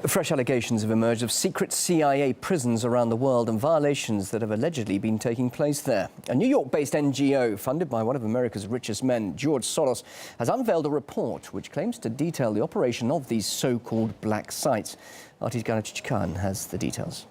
Fresh allegations have emerged of secret CIA prisons around the world and violations that have allegedly been taking place there. A New York-based NGO funded by one of America's richest men, George Soros, has unveiled a report which claims to detail the operation of these so-called black sites. Artis Khan has the details.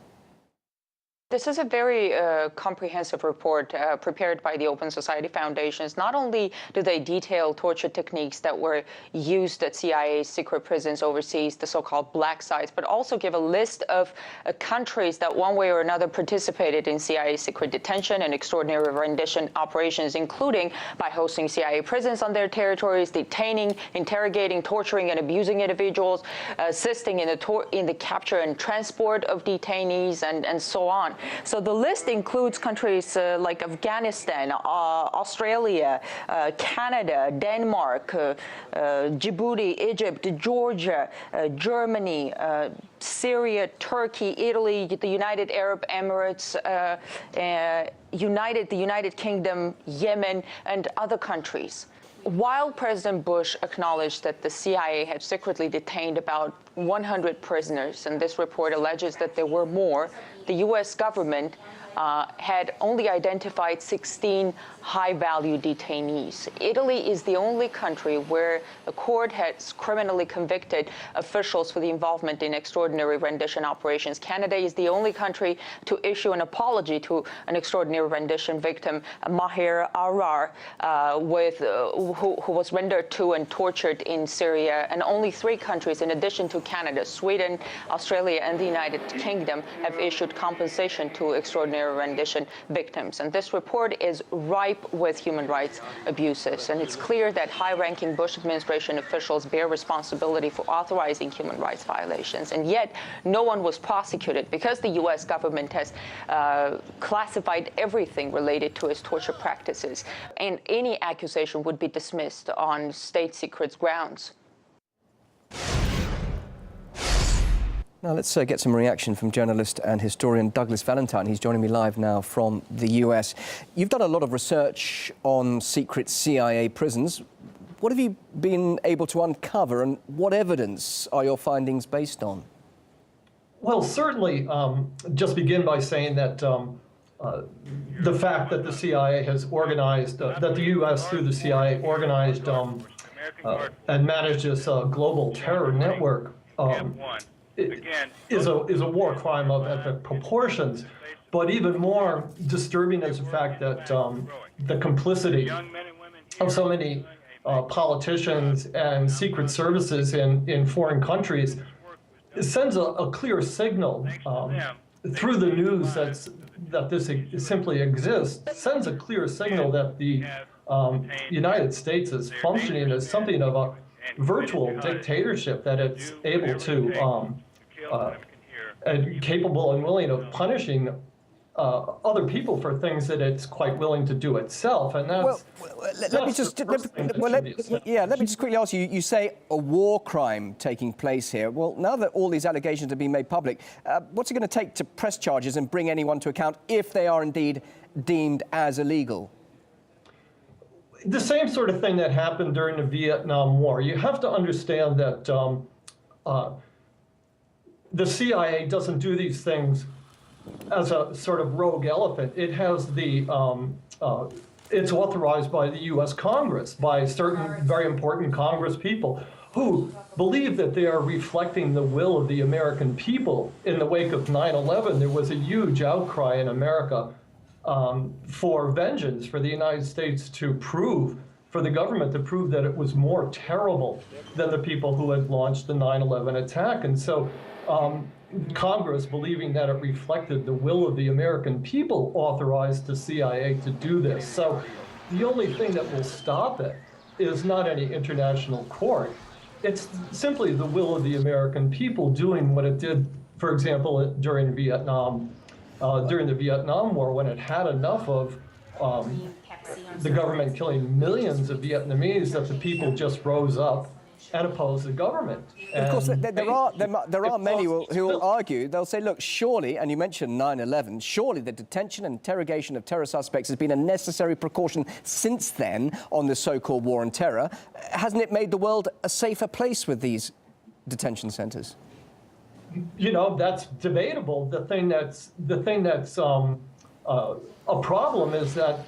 This is a very comprehensive report prepared by the Open Society Foundations. Not only do they detail torture techniques that were used at CIA's secret prisons overseas, the so-called black sites, but also give a list of countries that one way or another participated in CIA secret detention and extraordinary rendition operations, including by hosting CIA prisons on their territories, detaining, interrogating, torturing, and abusing individuals, assisting in the capture and transport of detainees, and so on. So the list includes countries like Afghanistan, Australia, Canada, Denmark, Djibouti, Egypt, Georgia, Germany, Syria, Turkey, Italy, the United Arab Emirates, the United Kingdom, Yemen, and other countries. While President Bush acknowledged that the CIA had secretly detained about 100 prisoners, and this report alleges that there were more, the U.S. government had only identified 16 high-value detainees. Italy is the only country where the court has criminally convicted officials for the involvement in extraordinary rendition operations. Canada is the only country to issue an apology to an extraordinary rendition victim, Mahir Arar, who was rendered to and tortured in Syria. And only 3 countries, in addition to Canada, Sweden, Australia, and the United Kingdom, have issued compensation to extraordinary rendition victims. And this report is ripe with human rights abuses. And it's clear that high-ranking Bush administration officials bear responsibility for authorizing human rights violations. And yet, no one was prosecuted because the U.S. government has classified everything related to its torture practices. And any accusation would be dismissed on state secrets grounds. Now let's get some reaction from journalist and historian Douglas Valentine. He's joining me live now from the US. You've done a lot of research on secret CIA prisons. What have you been able to uncover, and what evidence are your findings based on? Well, certainly, just begin by saying that the fact that the CIA has organized, that the U.S. through the CIA organized and managed this global terror network is a war crime of epic proportions. But even more disturbing is the fact that the complicity of so many politicians and secret services in foreign countries sends a clear signal through the news that this simply exists, sends a clear signal that the United States is functioning as something of a virtual dictatorship, that it's able to and capable and willing of punishing other people for things that it's quite willing to do itself. And that's let me just quickly ask you. You say a war crime taking place here. Well, now that all these allegations have been made public, what's it going to take to press charges and bring anyone to account if they are indeed deemed as illegal? The same sort of thing that happened during the Vietnam War. You have to understand that the CIA doesn't do these things as a sort of rogue elephant. It has it's authorized by the U.S. Congress, by certain very important Congress people who believe that they are reflecting the will of the American people. In the wake of 9/11, there was a huge outcry in America for vengeance, for the United States to prove, for the government to prove that it was more terrible than the people who had launched the 9/11 attack. And so Congress, believing that it reflected the will of the American people, authorized the CIA to do this. So the only thing that will stop it is not any international court. It's simply the will of the American people doing what it did, for example, during the Vietnam War, when it had enough of the government killing millions of Vietnamese, that the people just rose up and oppose the government. Of course, there are many who will argue, they'll say, look, surely, and you mentioned 9/11, surely the detention and interrogation of terror suspects has been a necessary precaution since then on the so-called war on terror. Hasn't it made the world a safer place with these detention centres? you know, that's debatable. The thing that's a problem is that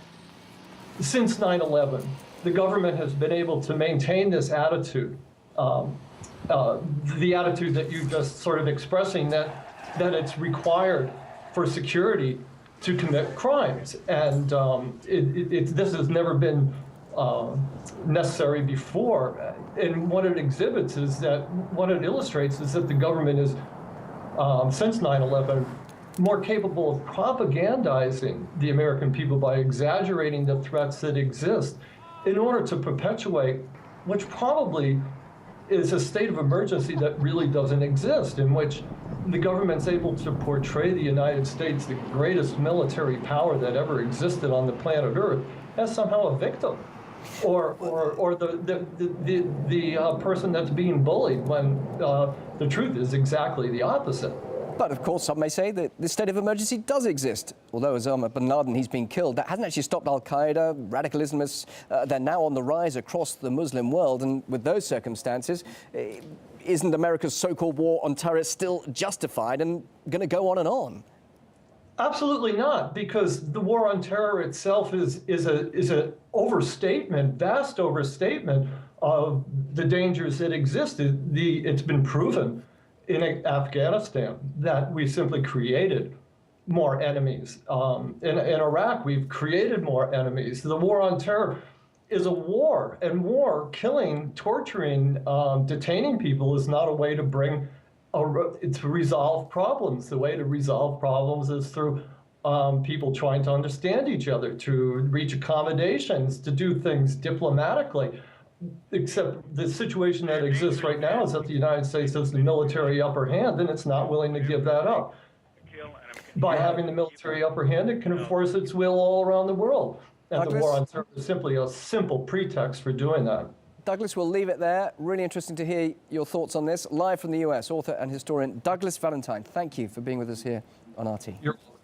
since 9/11, the government has been able to maintain this attitude, the attitude that you just sort of expressing, that it's required for security to commit crimes, and this has never been necessary before. And what it exhibits is that, what it illustrates is that the government is, since 9/11, more capable of propagandizing the American people by exaggerating the threats that exist in order to perpetuate, which probably is a state of emergency that really doesn't exist, in which the government's able to portray the United States, the greatest military power that ever existed on the planet Earth, as somehow a victim, or the person that's being bullied, when the truth is exactly the opposite. But of course, some may say that this state of emergency does exist. Although Osama bin Laden, he's been killed, that hasn't actually stopped Al-Qaeda. Radicalism is they're now on the rise across the Muslim world. And with those circumstances, isn't America's so-called war on terror still justified and going to go on and on? Absolutely not, because the war on terror itself is an overstatement, vast overstatement of the dangers that exist. It's been proven in Afghanistan that we simply created more enemies. In Iraq, we've created more enemies. The war on terror is a war, and war, killing, torturing, detaining people is not a way to to resolve problems. The way to resolve problems is through people trying to understand each other, to reach accommodations, to do things diplomatically. Except the situation that exists right now is that the United States has the military upper hand, and it's not willing to give that up. By having the military upper hand, it can enforce its will all around the world. And the war on terror is simply a simple pretext for doing that. Douglas, we'll leave it there. Really interesting to hear your thoughts on this. Live from the US, author and historian Douglas Valentine. Thank you for being with us here on RT. You're welcome.